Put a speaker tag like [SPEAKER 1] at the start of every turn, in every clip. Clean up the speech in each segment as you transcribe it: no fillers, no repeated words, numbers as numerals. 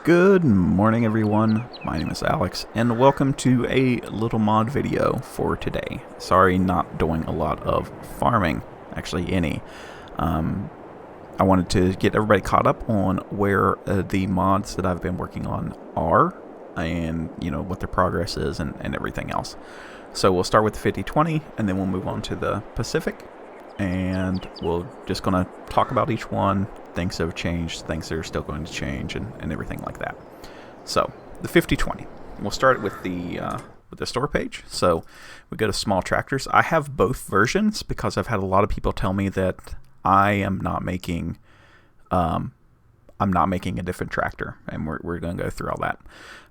[SPEAKER 1] Good morning, everyone. My name is Alex, and welcome to a little mod video for today. Sorry, not doing a lot of farming, actually any. I wanted to get everybody caught up on where the mods that I've been working on are, and what their progress is, and everything else. So we'll start with the 5020, and then we'll move on to the Pacific, and we're just gonna talk about each one. Things that have changed, things that are still going to change, and everything like that. So the 5020, we'll start with the store page. So we go to small tractors. I have both versions because I've had a lot of people tell me that I am not making a different tractor, and we're going to go through all that.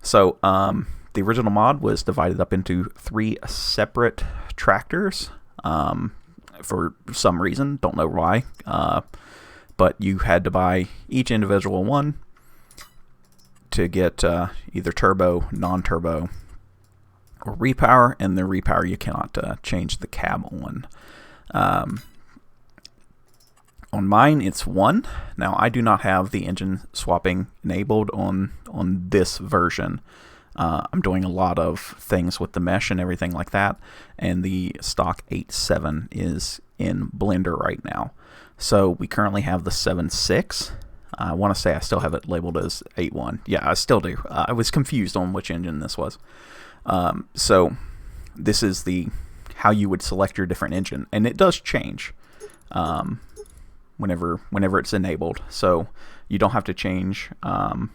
[SPEAKER 1] So the original mod was divided up into 3 separate tractors for some reason, don't know why. But you had to buy each individual one to get either turbo, non-turbo, or repower. And the repower you cannot change the cab on. On mine, it's 1. Now, I do not have the engine swapping enabled on this version. I'm doing a lot of things with the mesh and everything like that. And the stock 8.7 is in Blender right now. So we currently have the 7.6. I want to say I still have it labeled as 8.1. Yeah, I still do. I was confused on which engine this was. So this is how you would select your different engine, and it does change whenever it's enabled. So you don't have to change. Have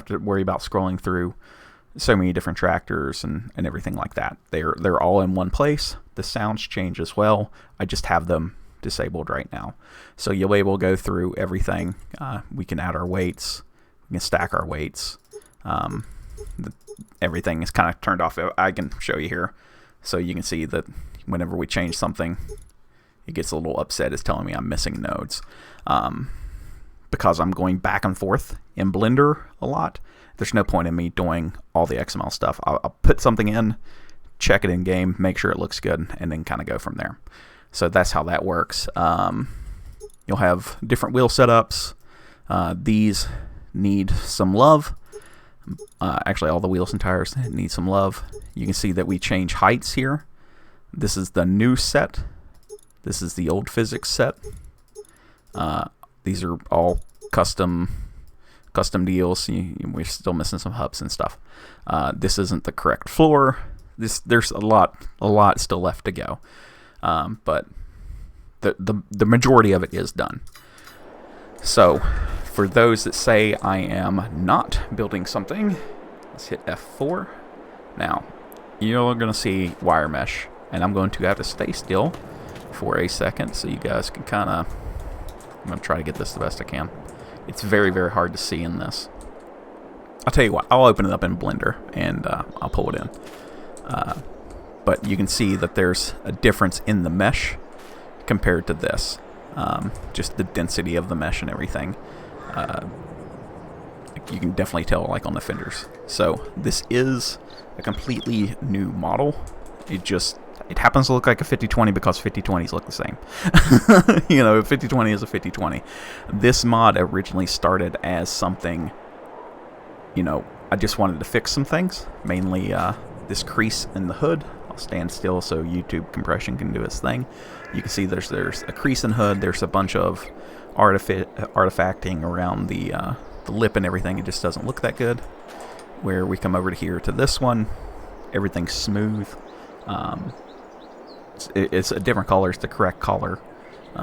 [SPEAKER 1] to worry about scrolling through so many different tractors and everything like that. They're all in one place. The sounds change as well. I just have them disabled right now, so you'll be able to go through everything. We can add our weights, we can stack our weights. Everything is kind of turned off. I can show you here, so you can see that whenever we change something, it gets a little upset. It's telling me I'm missing nodes because I'm going back and forth in Blender a lot. There's no point in me doing all the XML stuff. I'll put something in, check it in game, make sure it looks good, and then kind of go from there. So that's how that works. You'll have different wheel setups. These need some love. Actually, all the wheels and tires need some love. You can see that we change heights here. This is the new set. This is the old physics set. These are all custom deals. We're still missing some hubs and stuff. This isn't the correct floor. There's a lot still left to go. But the majority of it is done. So for those that say I am not building something, let's hit F4. Now you're going to see wire mesh, and I'm going to have to stay still for a second so you guys can kind of, I'm going to try to get this the best I can. It's very, very hard to see in this. I'll tell you what, I'll open it up in Blender and I'll pull it in. But you can see that there's a difference in the mesh compared to this. Just the density of the mesh and everything. You can definitely tell, like, on the fenders. So this is a completely new model. It happens to look like a 5020 because 5020s look the same. 5020 is a 5020. This mod originally started as something, I just wanted to fix some things. Mainly this crease in the hood. I'll stand still so YouTube compression can do its thing. You can see there's a crease in hood. There's a bunch of artifacting around the lip and everything. It just doesn't look that good. Where we come over to here to this one, everything's smooth. It's a different color. It's the correct color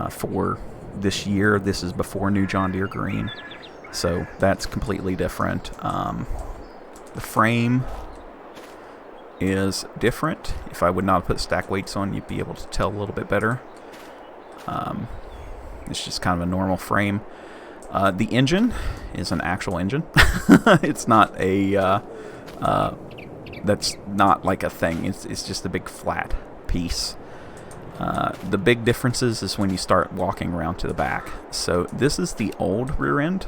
[SPEAKER 1] for this year. This is before new John Deere green, so that's completely different. The frame is different. If I would not have put stack weights on, you'd be able to tell a little bit better. It's just kind of a normal frame. The engine is an actual engine. It's not a that's not like a thing. It's just a big flat piece. The big differences is when you start walking around to the back. So this is the old rear end.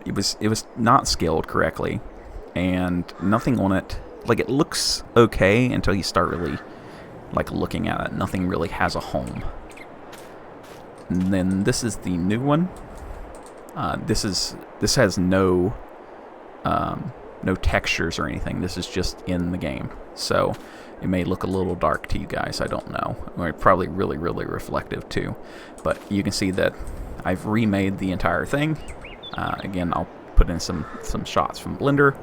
[SPEAKER 1] It was not scaled correctly, and nothing on it. Like, it looks okay until you start really looking at it. Nothing really has a home. And then this is the new one. This has no no textures or anything. This is just in the game, so it may look a little dark to you guys. I don't know. Or probably really reflective too. But you can see that I've remade the entire thing. Again, I'll put in some shots from Blender,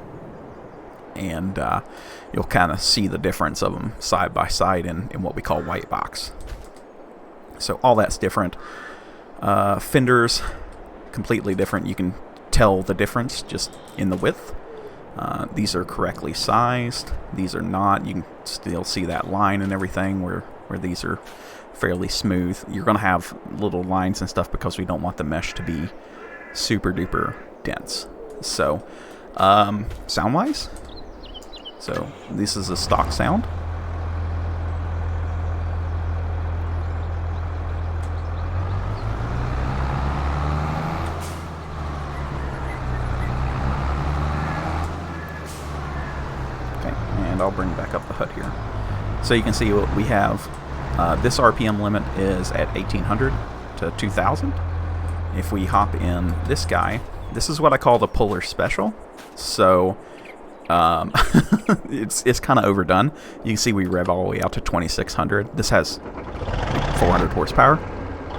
[SPEAKER 1] and you'll kind of see the difference of them side by side in what we call white box. So all that's different. Fenders, completely different. You can tell the difference just in the width. These are correctly sized. These are not. You can still see that line and everything where these are fairly smooth. You're going to have little lines and stuff because we don't want the mesh to be super duper dense. So sound wise, so this is a stock sound. Okay, and I'll bring back up the HUD here so you can see what we have. This RPM limit is at 1800 to 2000. If we hop in this guy, this is what I call the puller special. So it's kind of overdone. You can see we rev all the way out to 2600. This has 400 horsepower,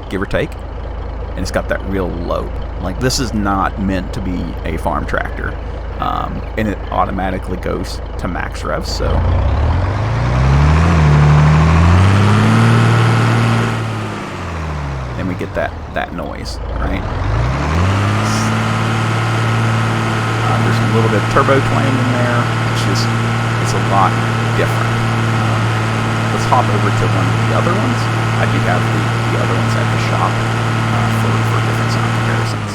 [SPEAKER 1] give or take, and it's got that real load. Like, this is not meant to be a farm tractor, and it automatically goes to max rev. So then we get that noise, right? There's a little bit of turbo twang in there. It's a lot different. Let's hop over to one of the other ones. I do have the other ones at the shop for different sound comparisons.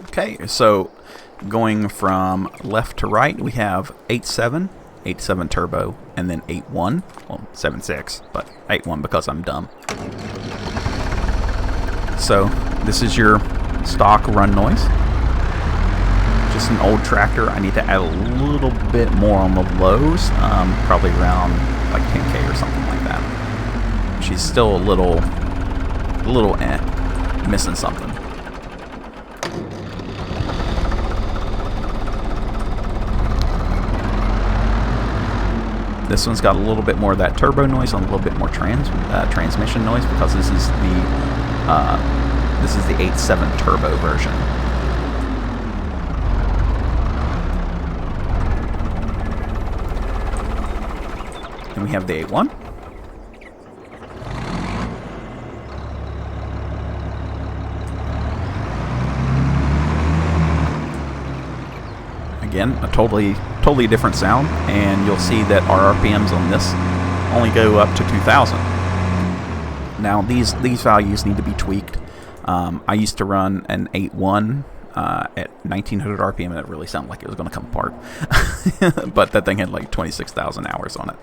[SPEAKER 1] Okay, so going from left to right, we have 8.7, 8.7 turbo, and then 8.1. Well, 7.6, but 8.1 because I'm dumb. So this is your stock run noise. Just an old tractor. I need to add a little bit more on the lows, probably around like 10K or something like that. She's still a little missing something. This one's got a little bit more of that turbo noise and a little bit more transmission noise because this is the 8.7 turbo version. And we have the 8.1. Again, a totally different sound, and you'll see that our RPMs on this only go up to 2000. Now these values need to be tweaked. I used to run an 8.1 at 1900 RPM, and it really sounded like it was going to come apart. But that thing had like 26,000 hours on it.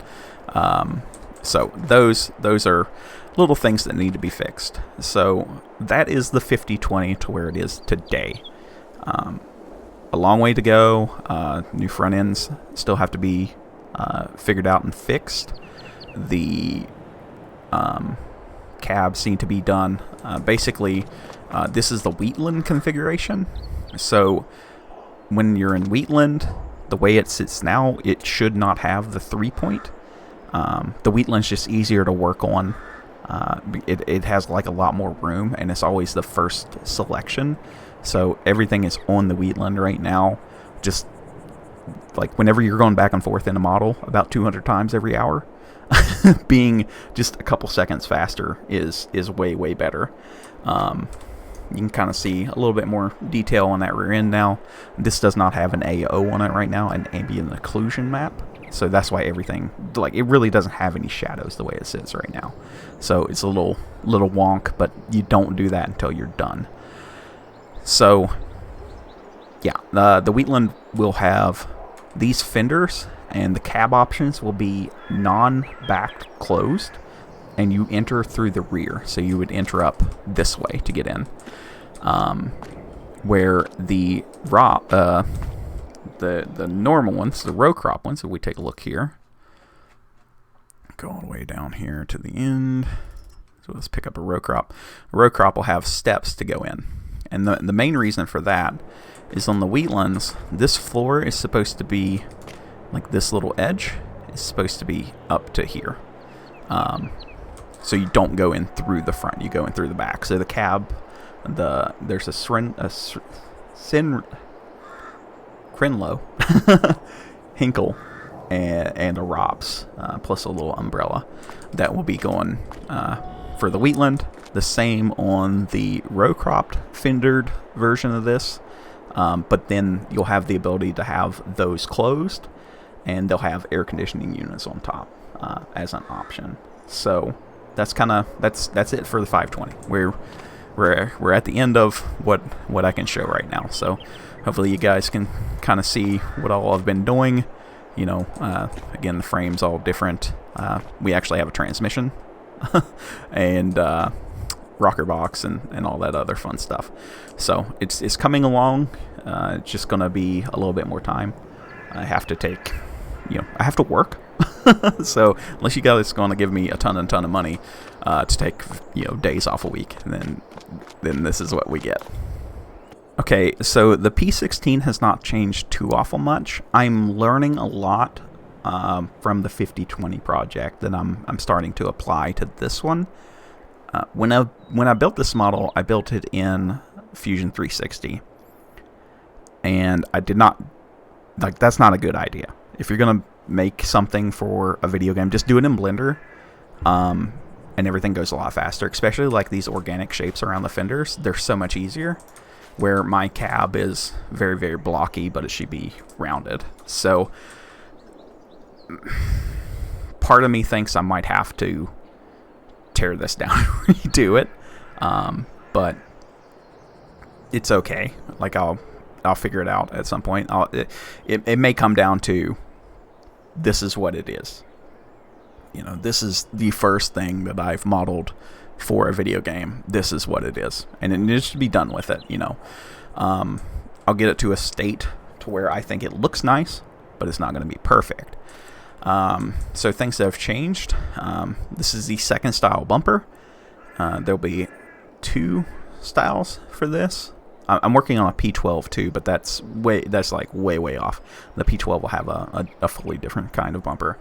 [SPEAKER 1] So those are little things that need to be fixed. So that is the 5020 to where it is today. A long way to go. New front ends still have to be figured out and fixed. The cabs need to be done. Basically, this is the Wheatland configuration. So when you're in Wheatland, the way it sits now, it should not have the 3-point. The Wheatland's just easier to work on. It has like a lot more room, and it's always the first selection. So everything is on the Wheatland right now. Just like whenever you're going back and forth in a model about 200 times every hour, being just a couple seconds faster is way better. You can kind of see a little bit more detail on that rear end now. This does not have an AO on it right now, an ambient occlusion map. So that's why everything, like, it really doesn't have any shadows the way it sits right now. So it's a little wonk, but you don't do that until you're done. So yeah, the Wheatland will have these fenders, and the cab options will be non-backed closed, and you enter through the rear. So you would enter up this way to get in. Where the the normal ones, the row crop ones, if we take a look here, go all the way down here to the end. So let's pick up a row crop. A row crop will have steps to go in. And the main reason for that is on the Wheatlands, this floor is supposed to be, like this little edge is supposed to be up to here. So you don't go in through the front, you go in through the back. So the cab, there's a Crenlow, Hinkle, and a Rops, plus a little umbrella that will be going for the Wheatland. The same on the row cropped fendered version of this, but then you'll have the ability to have those closed, and they'll have air conditioning units on top as an option. So that's that's it for the 520. We're at the end of what I can show right now. So hopefully you guys can kind of see what all I've been doing. You know, again, the frame's all different. We actually have a transmission and rocker box and all that other fun stuff. So it's coming along. It's just gonna be a little bit more time. I have to take, I have to work. So unless you guys going to give me a ton of money to take days off a week, then this is what we get. Okay, so the P16 has not changed too awful much. I'm learning a lot from the 5020 project that I'm starting to apply to this one. When I built this model, I built it in Fusion 360, and I did not that's not a good idea. If you're gonna make something for a video game, just do it in Blender, and everything goes a lot faster. Especially like these organic shapes around the fenders, they're so much easier. Where my cab is very, very blocky, but it should be rounded. So part of me thinks I might have to tear this down and redo it, but it's okay. Like I'll figure it out at some point. It may come down to, this is what it is. This is the first thing that I've modeled for a video game. This is what it is, and it needs to be done with it. I'll get it to a state to where I think it looks nice, but it's not going to be perfect. So things that have changed. This is the second style bumper. There'll be 2 styles for this. I'm working on a P12 too, but that's like way off. The P12 will have a fully different kind of bumper.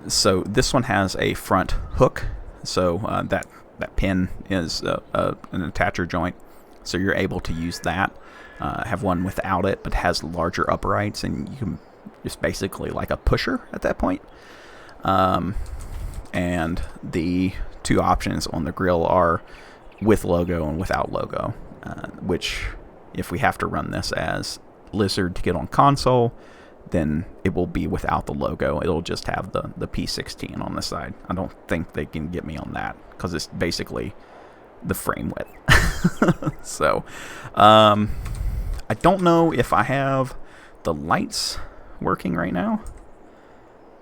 [SPEAKER 1] So this one has a front hook. So that pin is an attacher joint. So you're able to use that. Have one without it, but has larger uprights, and you can just basically like a pusher at that point. And the 2 options on the grill are with logo and without logo. Which, if we have to run this as Lizard to get on console, then it will be without the logo. It'll just have the P16 on the side. I don't think they can get me on that, because it's basically the frame width. So, I don't know if I have the lights working right now.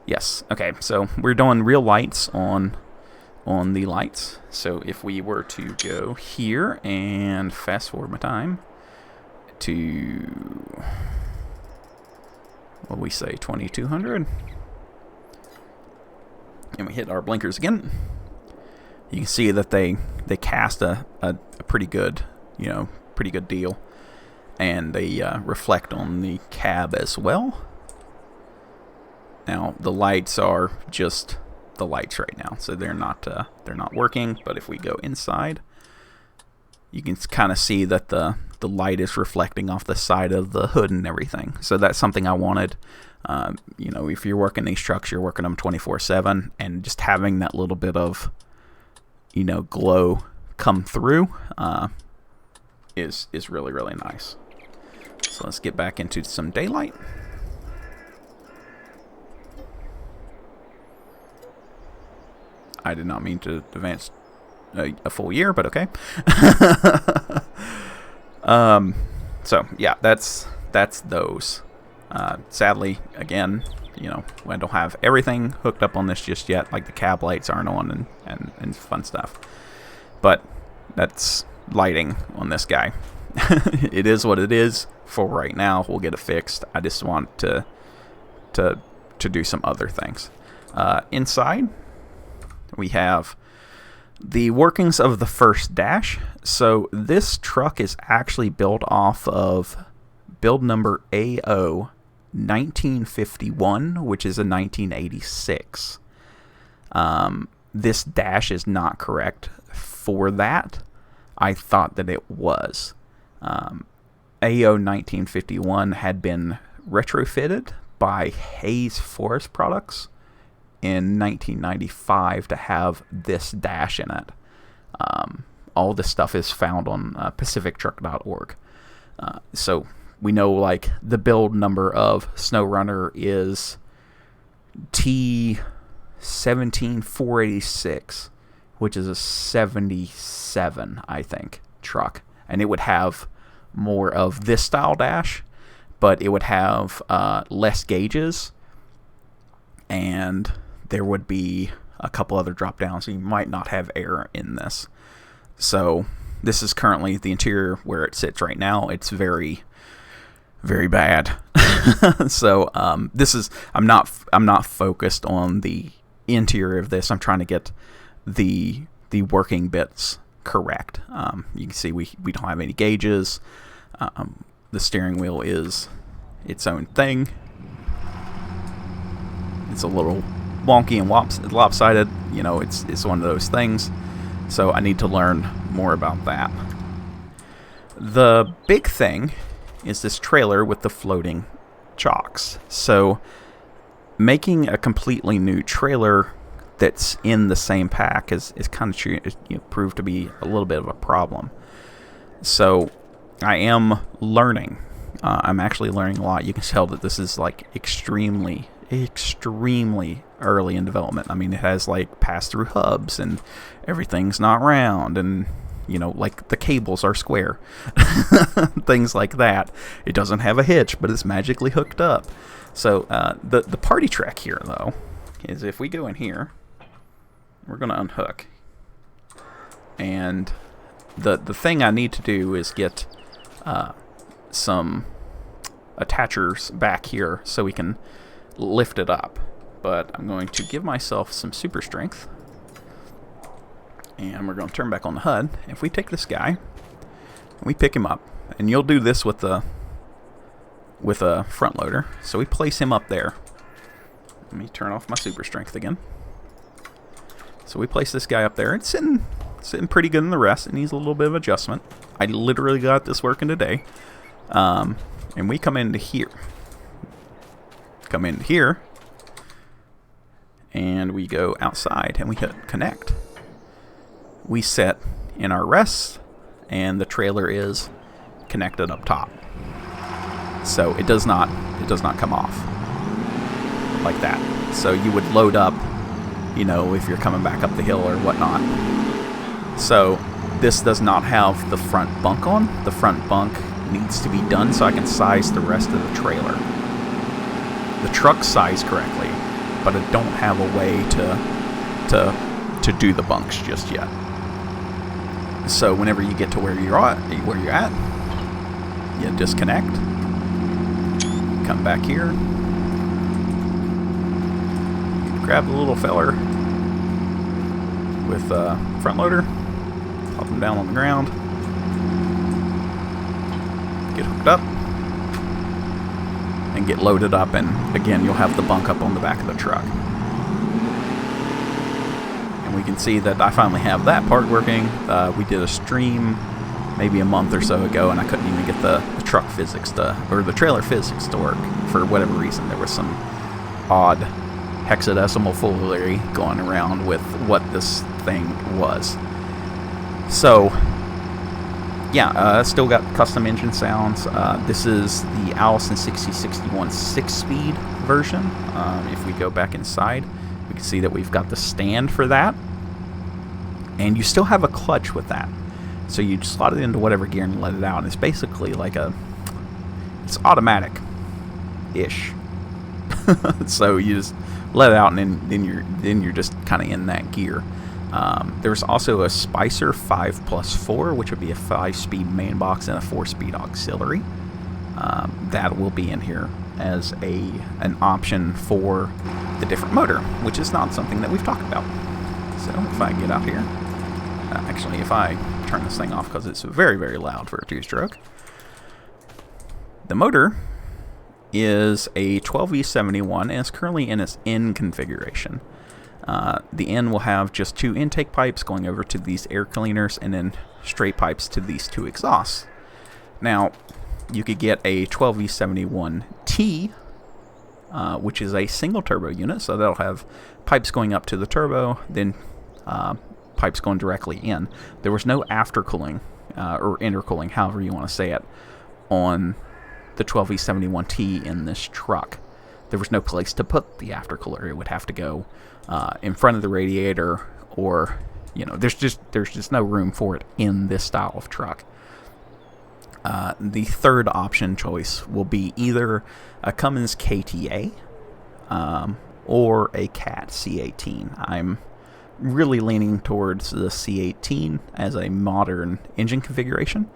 [SPEAKER 1] Yes. Okay, so we're doing real lights on the lights. So if we were to go here and fast forward my time to, what we say, 2200, and we hit our blinkers again, you can see that they cast a pretty good deal, and they reflect on the cab as well. Now the lights are just the lights right now, so they're not working. But if we go inside, you can kind of see that the light is reflecting off the side of the hood and everything. So that's something I wanted. If you're working these trucks, you're working them 24/7, and just having that little bit of glow come through is really nice. So let's get back into some daylight. I did not mean to advance a full year, but okay. So yeah, that's those. Sadly, again, I don't have everything hooked up on this just yet. Like the cab lights aren't on and fun stuff. But that's lighting on this guy. It is what it is for right now. We'll get it fixed. I just want to do some other things. Inside, we have The workings of the first dash. So this truck is actually built off of build number AO 1951, which is a 1986. This dash is not correct for that. I thought that it was. AO 1951 had been retrofitted by Hayes Forest Products in 1995 to have this dash in it. All this stuff is found on pacifictruck.org. So we know like the build number of Snow Runner is T17486, which is a 77, I think, truck. And it would have more of this style dash, but it would have less gauges, and there would be a couple other drop downs, so you might not have air in this. So this is currently the interior where it sits right now. It's very, very bad. So this is I'm not focused on the interior of this. I'm trying to get the working bits correct. You can see we don't have any gauges. The steering wheel is its own thing. It's a little wonky and lopsided. You know, it's one of those things. So I need to learn more about that. The big thing is this trailer with the floating chocks. So making a completely new trailer that's in the same pack is kind of proved to be a little bit of a problem. So I am learning. I'm actually learning a lot. You can tell that this is like extremely early in development. I mean, it has like pass-through hubs and everything's not round, and you know, like the cables are square. Things like that. It doesn't have a hitch, but it's magically hooked up. So the party track here, though, is if we go in here, we're going to unhook. And the thing I need to do is get some attachers back here so we can lift it up. But I'm going to give myself some super strength. And we're going to turn back on the HUD. If we take this guy and we pick him up, and you'll do this with a front loader. So we place him up there. Let me turn off my super strength again. So we place this guy up there. It's sitting pretty good in the rest. It needs a little bit of adjustment. I literally got this working today. And we come into here. Come into here. And we go outside and we hit connect. We set in our rests, and the trailer is connected up top. So it does not come off like that. So you would load up, you know, if you're coming back up the hill or whatnot. So this does not have the front bunk on. The front bunk needs to be done so I can size the rest of the trailer. The truck's sized correctly, but I don't have a way to do the bunks just yet. So whenever you get to where you're at, you disconnect, come back here, grab the little feller with a front loader, pop him down on the ground, get hooked up, and get loaded up, and again you'll have the bunk up on the back of the truck. And we can see that I finally have that part working. We did a stream maybe a month or so ago, and I couldn't even get the truck physics or the trailer physics to work for whatever reason. There was some odd hexadecimal foolery going around with what this thing was. So yeah, still got custom engine sounds. This is the Allison 6061 6-speed version. If we go back inside, we can see that we've got the stand for that, and you still have a clutch with that. So you slot it into whatever gear and let it out. And it's basically like it's automatic-ish. So you just let it out, and then you're just kind of in that gear. There's also a Spicer 5+4, which would be a 5-speed main box and a 4-speed auxiliary. That will be in here as an option for the different motor, which is not something that we've talked about. So if I get out here, actually, if I turn this thing off because it's very, very loud for a two-stroke. The motor is a 12V71 and it's currently in its N configuration. The N will have just 2 intake pipes going over to these air cleaners and then straight pipes to these 2 exhausts. Now, you could get a 12V71T, which is a single turbo unit, so that'll have pipes going up to the turbo, then pipes going directly in. There was no aftercooling or intercooling, however you want to say it, on the 12V71T in this truck. There was no place to put the aftercooler. It would have to go in front of the radiator, or there's just no room for it in this style of truck. The third option choice will be either a Cummins KTA or a Cat C18. I'm really leaning towards the C18 as a modern engine configuration.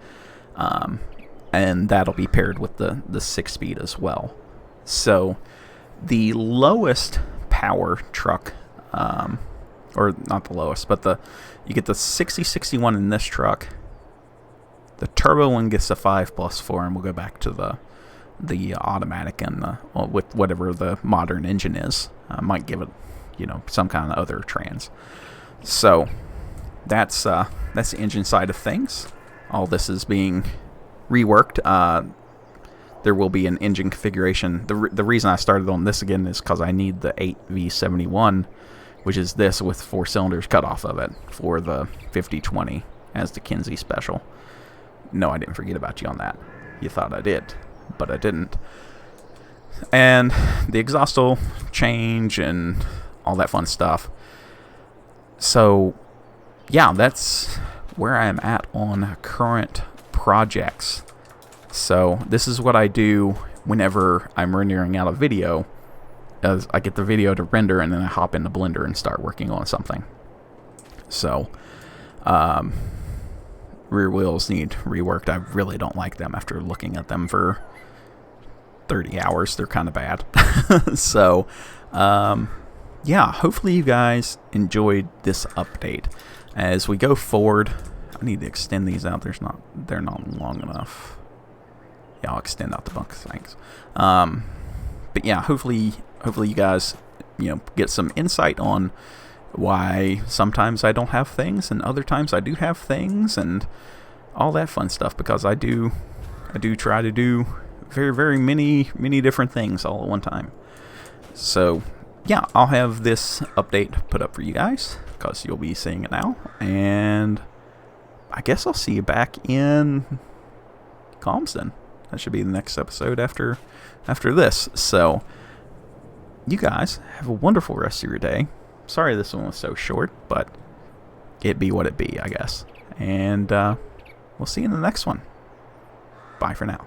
[SPEAKER 1] And that'll be paired with the 6-speed as well. So the lowest power truck, or not the lowest, but you get the 6061 in this truck. The turbo one gets a 5+4, and we'll go back to the automatic and with whatever the modern engine is. I might give it, some kind of other trans. So that's the engine side of things. All this is being reworked. There will be an engine configuration. The reason I started on this again is because I need the 8V71, which is this with 4 cylinders cut off of it, for the 5020 as the Kinsey special. No, I didn't forget about you on that. You thought I did, but I didn't. And the exhaust will change and all that fun stuff. So yeah, that's where I am at on current projects. So this is what I do whenever I'm rendering out a video, as I get the video to render and then I hop into Blender and start working on something. So rear wheels need reworked. I really don't like them after looking at them for 30 hours. They're kind of bad. So yeah, hopefully you guys enjoyed this update. As we go forward, I need to extend these out. They're not long enough. Yeah, I'll extend out the bunk things. But yeah, hopefully you guys get some insight on why sometimes I don't have things and other times I do have things and all that fun stuff, because I do try to do very, very many different things all at one time. So yeah, I'll have this update put up for you guys because you'll be seeing it now, and I guess I'll see you back in Calmsden. That should be the next episode after this. So you guys have a wonderful rest of your day. Sorry this one was so short, but it be what it be, I guess. And we'll see you in the next one. Bye for now.